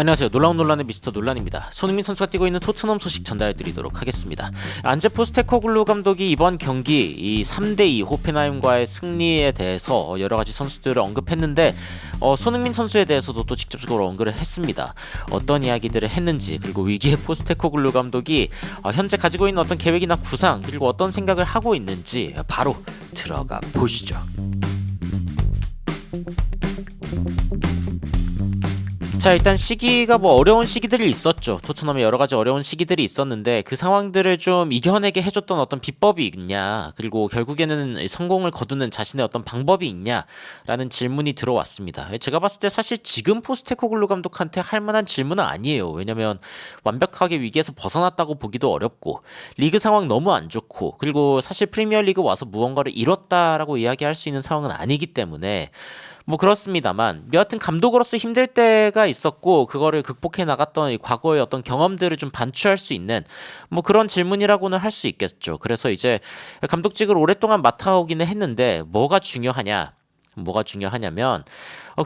안녕하세요. 놀라운 논란의 미스터 논란입니다. 손흥민 선수가 뛰고 있는 토트넘 소식 전달해드리도록 하겠습니다. 안제 포스테코글루 감독이 이번 경기 이 3대2 호펜하임과의 승리에 대해서 여러가지 선수들을 언급했는데 손흥민 선수에 대해서도 또 직접적으로 언급을 했습니다. 어떤 이야기들을 했는지, 그리고 위기의 포스테코글루 감독이 현재 가지고 있는 어떤 계획이나 구상, 그리고 어떤 생각을 하고 있는지 바로 들어가 보시죠. 자, 일단 시기가 어려운 시기들이 있었죠. 토트넘에 여러가지 어려운 시기들이 있었는데 그 상황들을 좀 이겨내게 해줬던 어떤 비법이 있냐, 그리고 결국에는 성공을 거두는 자신의 어떤 방법이 있냐 라는 질문이 들어왔습니다. 제가 봤을 때 사실 지금 포스테코글루 감독한테 할 만한 질문은 아니에요. 왜냐면 완벽하게 위기에서 벗어났다고 보기도 어렵고, 리그 상황 너무 안 좋고, 그리고 사실 프리미어리그 와서 무언가를 이뤘다라고 이야기할 수 있는 상황은 아니기 때문에 그렇습니다만, 여하튼 감독으로서 힘들 때가 있었고 그거를 극복해 나갔던 이 과거의 어떤 경험들을 좀 반추할 수 있는 그런 질문이라고는 할 수 있겠죠. 그래서 이제 감독직을 오랫동안 맡아오기는 했는데 뭐가 중요하냐면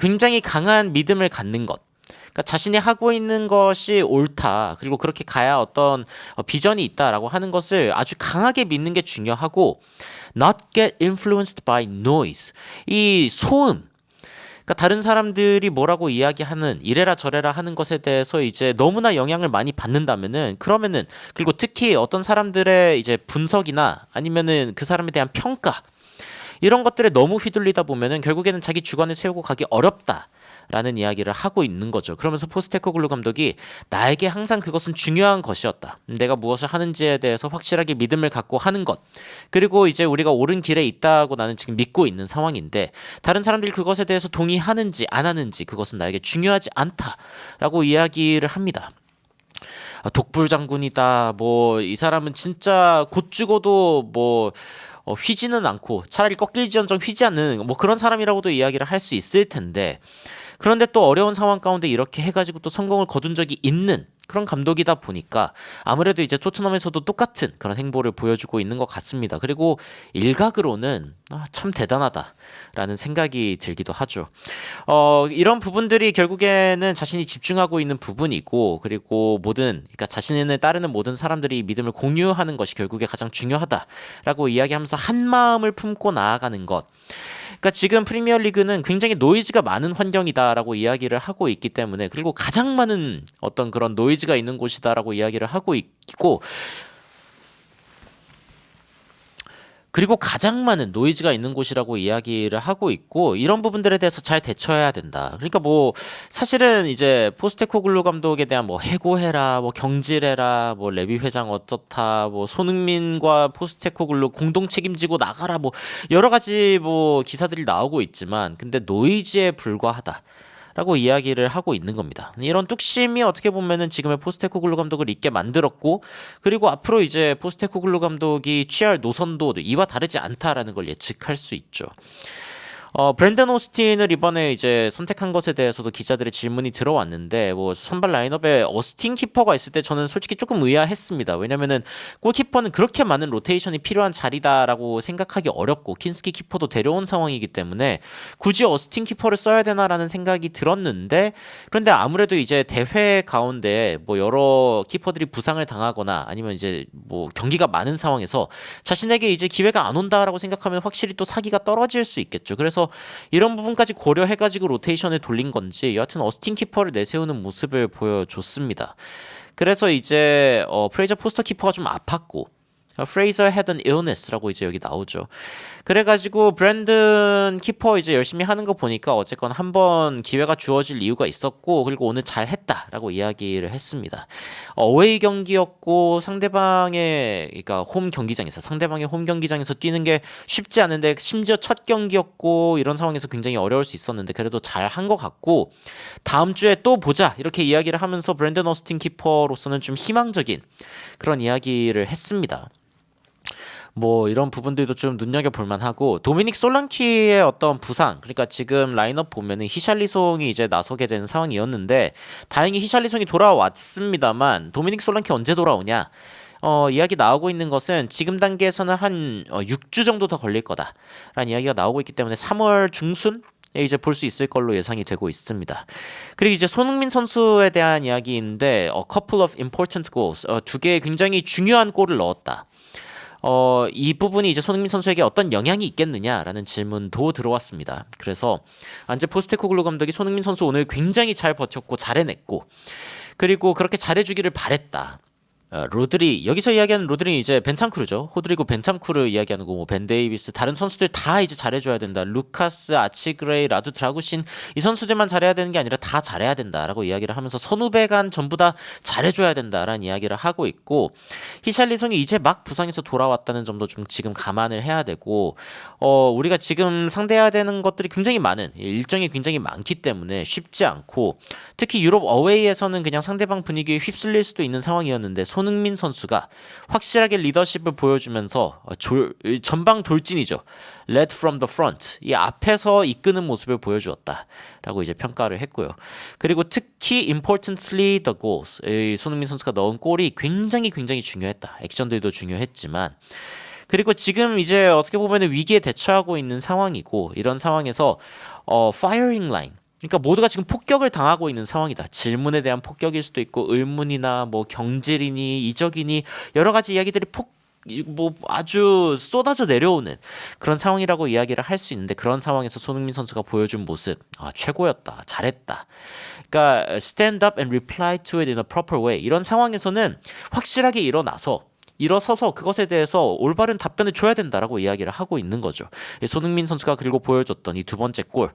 굉장히 강한 믿음을 갖는 것, 그러니까 자신이 하고 있는 것이 옳다, 그리고 그렇게 가야 어떤 비전이 있다라고 하는 것을 아주 강하게 믿는 게 중요하고, not get influenced by noise, 이 소음, 그러니까 다른 사람들이 뭐라고 이야기하는, 이래라 저래라 하는 것에 대해서 이제 너무나 영향을 많이 받는다면은, 그리고 특히 어떤 사람들의 이제 분석이나 아니면은 그 사람에 대한 평가, 이런 것들에 너무 휘둘리다 보면은 결국에는 자기 주관을 세우고 가기 어렵다 라는 이야기를 하고 있는 거죠. 그러면서 포스테코글루 감독이 나에게 항상 그것은 중요한 것이었다, 내가 무엇을 하는지에 대해서 확실하게 믿음을 갖고 하는 것, 그리고 이제 우리가 옳은 길에 있다고 나는 지금 믿고 있는 상황인데, 다른 사람들이 그것에 대해서 동의하는지 안 하는지 그것은 나에게 중요하지 않다라고 이야기를 합니다. 독불 장군이다, 이 사람은 진짜 곧 죽어도 휘지는 않고 차라리 꺾일지언정 휘지 않는 그런 사람이라고도 이야기를 할 수 있을 텐데, 그런데 또 어려운 상황 가운데 이렇게 해가지고 또 성공을 거둔 적이 있는 그런 감독이다 보니까 아무래도 이제 토트넘에서도 똑같은 그런 행보를 보여주고 있는 것 같습니다. 그리고 일각으로는 참 대단하다라는 생각이 들기도 하죠. 이런 부분들이 결국에는 자신이 집중하고 있는 부분이고, 그리고 그러니까 자신을 따르는 모든 사람들이 믿음을 공유하는 것이 결국에 가장 중요하다라고 이야기하면서 한 마음을 품고 나아가는 것. 그러니까 지금 프리미어리그는 굉장히 노이즈가 많은 환경이다라고 이야기를 하고 있기 때문에, 그리고 가장 많은 어떤 그런 노이즈가 있는 곳이다라고 이야기를 하고 있고, 이런 부분들에 대해서 잘 대처해야 된다. 그러니까 사실은 이제 포스테코글루 감독에 대한 해고해라, 경질해라, 레비 회장 어쩌다, 손흥민과 포스테코글루 공동 책임지고 나가라, 여러 가지 기사들이 나오고 있지만, 근데 노이즈에 불과하다 라고 이야기를 하고 있는 겁니다. 이런 뚝심이 어떻게 보면은 지금의 포스테코글루 감독을 있게 만들었고, 그리고 앞으로 이제 포스테코글루 감독이 취할 노선도 이와 다르지 않다라는 걸 예측할 수 있죠. 브랜든 오스틴을 이번에 이제 선택한 것에 대해서도 기자들의 질문이 들어왔는데, 선발 라인업에 어스틴 키퍼가 있을 때 저는 솔직히 조금 의아했습니다. 왜냐면은 골키퍼는 그렇게 많은 로테이션이 필요한 자리다라고 생각하기 어렵고, 킨스키 키퍼도 데려온 상황이기 때문에 굳이 어스틴 키퍼를 써야 되나라는 생각이 들었는데, 그런데 아무래도 이제 대회 가운데 여러 키퍼들이 부상을 당하거나 아니면 이제 경기가 많은 상황에서 자신에게 이제 기회가 안 온다라고 생각하면 확실히 또 사기가 떨어질 수 있겠죠. 그래서 이런 부분까지 고려해가지고 로테이션을 돌린 건지 여하튼 어스틴 키퍼를 내세우는 모습을 보여줬습니다. 그래서 이제 프레이저 포스터 키퍼가 좀 아팠고, Fraser had an illness라고 이제 여기 나오죠. 그래가지고 브랜든 키퍼 이제 열심히 하는 거 보니까 어쨌건 한번 기회가 주어질 이유가 있었고, 그리고 오늘 잘했다라고 이야기를 했습니다. 어웨이 경기였고 그러니까 상대방의 홈 경기장에서 뛰는 게 쉽지 않은데, 심지어 첫 경기였고 이런 상황에서 굉장히 어려울 수 있었는데 그래도 잘한 것 같고, 다음 주에 또 보자 이렇게 이야기를 하면서 브랜든 오스틴 키퍼로서는 좀 희망적인 그런 이야기를 했습니다. 이런 부분들도 좀 눈여겨볼 만하고, 도미닉 솔랑키의 어떤 부상, 그러니까 지금 라인업 보면은 히샬리송이 이제 나서게 된 상황이었는데, 다행히 히샬리송이 돌아왔습니다만 도미닉 솔랑키 언제 돌아오냐, 이야기 나오고 있는 것은 지금 단계에서는 한 6주 정도 더 걸릴 거다라는 이야기가 나오고 있기 때문에 3월 중순 이제 볼 수 있을 걸로 예상이 되고 있습니다. 그리고 이제 손흥민 선수에 대한 이야기인데 a couple of important goals, 두 개의 굉장히 중요한 골을 넣었다. 이 부분이 이제 손흥민 선수에게 어떤 영향이 있겠느냐라는 질문도 들어왔습니다. 그래서 안제 포스테코글루 감독이 손흥민 선수 오늘 굉장히 잘 버텼고 잘해냈고, 그리고 그렇게 잘해주기를 바랬다. 로드리, 여기서 이야기하는 로드리는 이제 벤탄쿠르죠. 호드리고 벤탄쿠르 이야기하는 거고, 벤 데이비스, 다른 선수들 다 이제 잘해줘야 된다. 루카스, 아치그레이, 라두 드라구신, 이 선수들만 잘해야 되는 게 아니라 다 잘해야 된다라고 이야기를 하면서 선후배 간 전부 다 잘해줘야 된다라는 이야기를 하고 있고, 히샬리송이 이제 막 부상에서 돌아왔다는 점도 좀 지금 감안을 해야 되고, 우리가 지금 상대해야 되는 것들이 굉장히 많은, 일정이 굉장히 많기 때문에 쉽지 않고, 특히 유럽 어웨이에서는 그냥 상대방 분위기에 휩쓸릴 수도 있는 상황이었는데, 손흥민 선수가 확실하게 리더십을 보여주면서 전방 돌진이죠. Led from the front. 이 앞에서 이끄는 모습을 보여주었다라고 이제 평가를 했고요. 그리고 특히 importantly the goals. 이 손흥민 선수가 넣은 골이 굉장히 중요했다. 액션들도 중요했지만, 그리고 지금 이제 어떻게 보면 위기에 대처하고 있는 상황이고, 이런 상황에서 firing line, 그러니까 모두가 지금 폭격을 당하고 있는 상황이다. 질문에 대한 폭격일 수도 있고, 의문이나 뭐 경질이니 이적이니 여러 가지 이야기들이 아주 쏟아져 내려오는 그런 상황이라고 이야기를 할 수 있는데, 그런 상황에서 손흥민 선수가 보여준 모습, 최고였다, 잘했다. 그러니까 stand up and reply to it in a proper way. 이런 상황에서는 확실하게 일어서서 그것에 대해서 올바른 답변을 줘야 된다라고 이야기를 하고 있는 거죠. 손흥민 선수가 그리고 보여줬던 이 두 번째 골,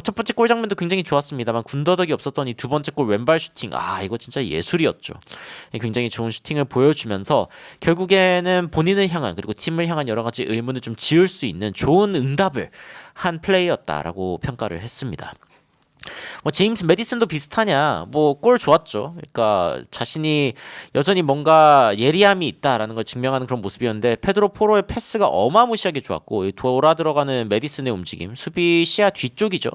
첫 번째 골 장면도 굉장히 좋았습니다만 군더더기 없었던 이 두 번째 골 왼발 슈팅, 이거 진짜 예술이었죠. 굉장히 좋은 슈팅을 보여주면서 결국에는 본인을 향한, 그리고 팀을 향한 여러 가지 의문을 좀 지울 수 있는 좋은 응답을 한 플레이였다라고 평가를 했습니다. 제임스 메디슨도 비슷하냐? 골 좋았죠. 그러니까 자신이 여전히 뭔가 예리함이 있다라는 걸 증명하는 그런 모습이었는데, 페드로 포로의 패스가 어마무시하게 좋았고, 돌아 들어가는 메디슨의 움직임, 수비 시야 뒤쪽이죠.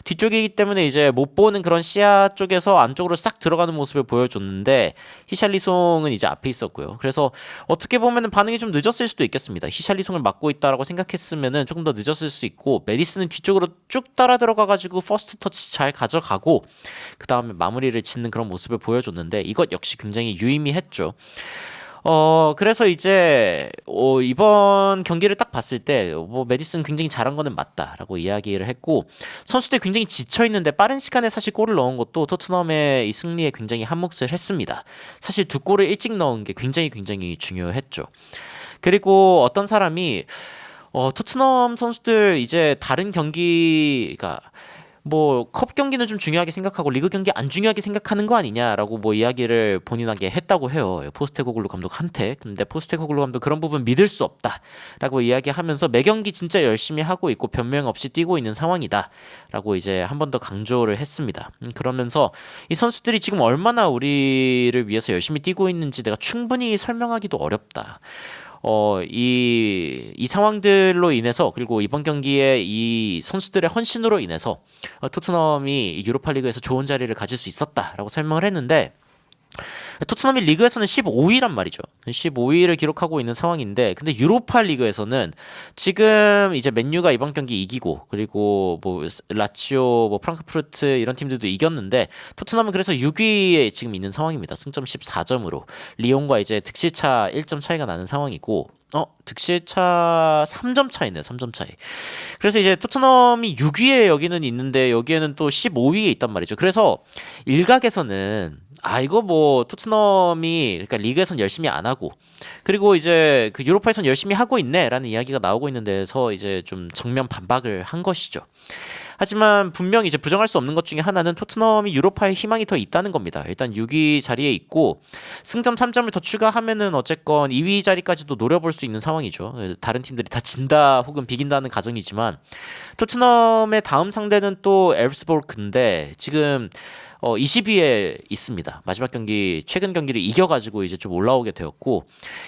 뒤쪽이기 때문에 이제 못 보는 그런 시야 쪽에서 안쪽으로 싹 들어가는 모습을 보여줬는데, 히샬리송은 이제 앞에 있었고요. 그래서 어떻게 보면은 반응이 좀 늦었을 수도 있겠습니다. 히샬리송을 막고 있다라고 생각했으면은 조금 더 늦었을 수 있고, 메디슨은 뒤쪽으로 쭉 따라 들어가가지고 퍼스트 터치 잘 가져가고 그 다음에 마무리를 짓는 그런 모습을 보여줬는데, 이것 역시 굉장히 유의미했죠. 그래서 이제 이번 경기를 딱 봤을 때 메디슨 굉장히 잘한 거는 맞다라고 이야기를 했고, 선수들이 굉장히 지쳐있는데 빠른 시간에 사실 골을 넣은 것도 토트넘의 이 승리에 굉장히 한몫을 했습니다. 사실 두 골을 일찍 넣은 게 굉장히 중요했죠. 그리고 어떤 사람이 토트넘 선수들 이제 다른 경기가 컵 경기는 좀 중요하게 생각하고 리그 경기 안 중요하게 생각하는 거 아니냐라고 이야기를 본인에게 했다고 해요. 포스테코글루 감독한테. 근데 포스테코글루 감독 그런 부분 믿을 수 없다라고 이야기하면서 매 경기 진짜 열심히 하고 있고 변명 없이 뛰고 있는 상황이다라고 이제 한 번 더 강조를 했습니다. 그러면서 이 선수들이 지금 얼마나 우리를 위해서 열심히 뛰고 있는지 내가 충분히 설명하기도 어렵다. 이 상황들로 인해서, 그리고 이번 경기에 이 선수들의 헌신으로 인해서 토트넘이 유로파리그에서 좋은 자리를 가질 수 있었다라고 설명을 했는데, 토트넘이 리그에서는 15위란 말이죠. 15위를 기록하고 있는 상황인데, 근데 유로파 리그에서는 지금 이제 맨유가 이번 경기 이기고, 그리고 라치오, 프랑크푸르트 이런 팀들도 이겼는데, 토트넘은 그래서 6위에 지금 있는 상황입니다. 승점 14점으로 리옹과 이제 득실차 1점 차이가 나는 상황이고, 득실차 3점 차이네요. 3점 차이. 그래서 이제 토트넘이 6위에 여기는 있는데, 여기에는 또 15위에 있단 말이죠. 그래서 일각에서는 이거 토트넘이, 그러니까 리그에선 열심히 안 하고, 그리고 이제 그 유로파에선 열심히 하고 있네라는 이야기가 나오고 있는 데서 이제 좀 정면 반박을 한 것이죠. 하지만 분명히 이제 부정할 수 없는 것 중에 하나는 토트넘이 유로파에 희망이 더 있다는 겁니다. 일단 6위 자리에 있고 승점 3점을 더 추가하면은 어쨌건 2위 자리까지도 노려볼 수 있는 상황이죠. 다른 팀들이 다 진다 혹은 비긴다는 가정이지만, 토트넘의 다음 상대는 또 엘프스보르크인데 지금 20위에 있습니다. 마지막 경기, 최근 경기를 이겨가지고 이제 좀 올라오게 되었고,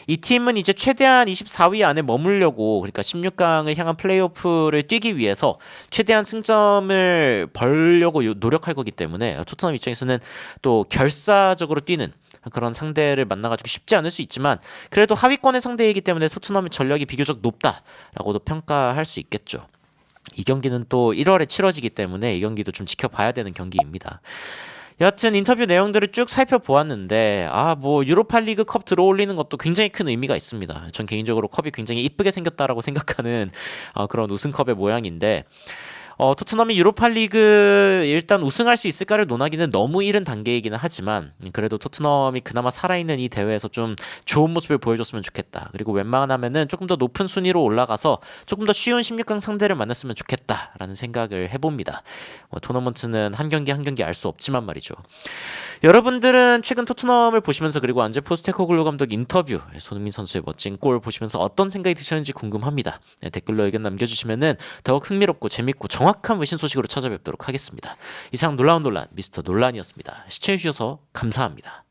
이 팀은 이제 최대한 24위 안에 머물려고, 그러니까 16강을 향한 플레이오프를 뛰기 위해서 최대한 승점을 벌려고 노력할 거기 때문에, 토트넘 입장에서는 또 결사적으로 뛰는 그런 상대를 만나가지고 쉽지 않을 수 있지만, 그래도 하위권의 상대이기 때문에 토트넘의 전력이 비교적 높다라고도 평가할 수 있겠죠. 이 경기는 또 1월에 치러지기 때문에 이 경기도 좀 지켜봐야 되는 경기입니다. 여하튼 인터뷰 내용들을 쭉 살펴보았는데 뭐 유로파리그 컵 들어올리는 것도 굉장히 큰 의미가 있습니다. 전 개인적으로 컵이 굉장히 이쁘게 생겼다라고 생각하는 그런 우승컵의 모양인데 토트넘이 유로파리그 일단 우승할 수 있을까를 논하기는 너무 이른 단계이기는 하지만 그래도 토트넘이 그나마 살아있는 이 대회에서 좀 좋은 모습을 보여줬으면 좋겠다. 그리고 웬만하면은 조금 더 높은 순위로 올라가서 조금 더 쉬운 16강 상대를 만났으면 좋겠다라는 생각을 해봅니다. 토너먼트는 한 경기 한 경기 알 수 없지만 말이죠. 여러분들은 최근 토트넘을 보시면서 그리고 안제 포스테코글루 감독 인터뷰, 손흥민 선수의 멋진 골 보시면서 어떤 생각이 드셨는지 궁금합니다. 댓글로 의견 남겨주시면은 더욱 흥미롭고 재밌고 정확한 외신 소식으로 찾아뵙도록 하겠습니다. 이상 놀라운 논란 미스터 논란이었습니다. 시청해주셔서 감사합니다.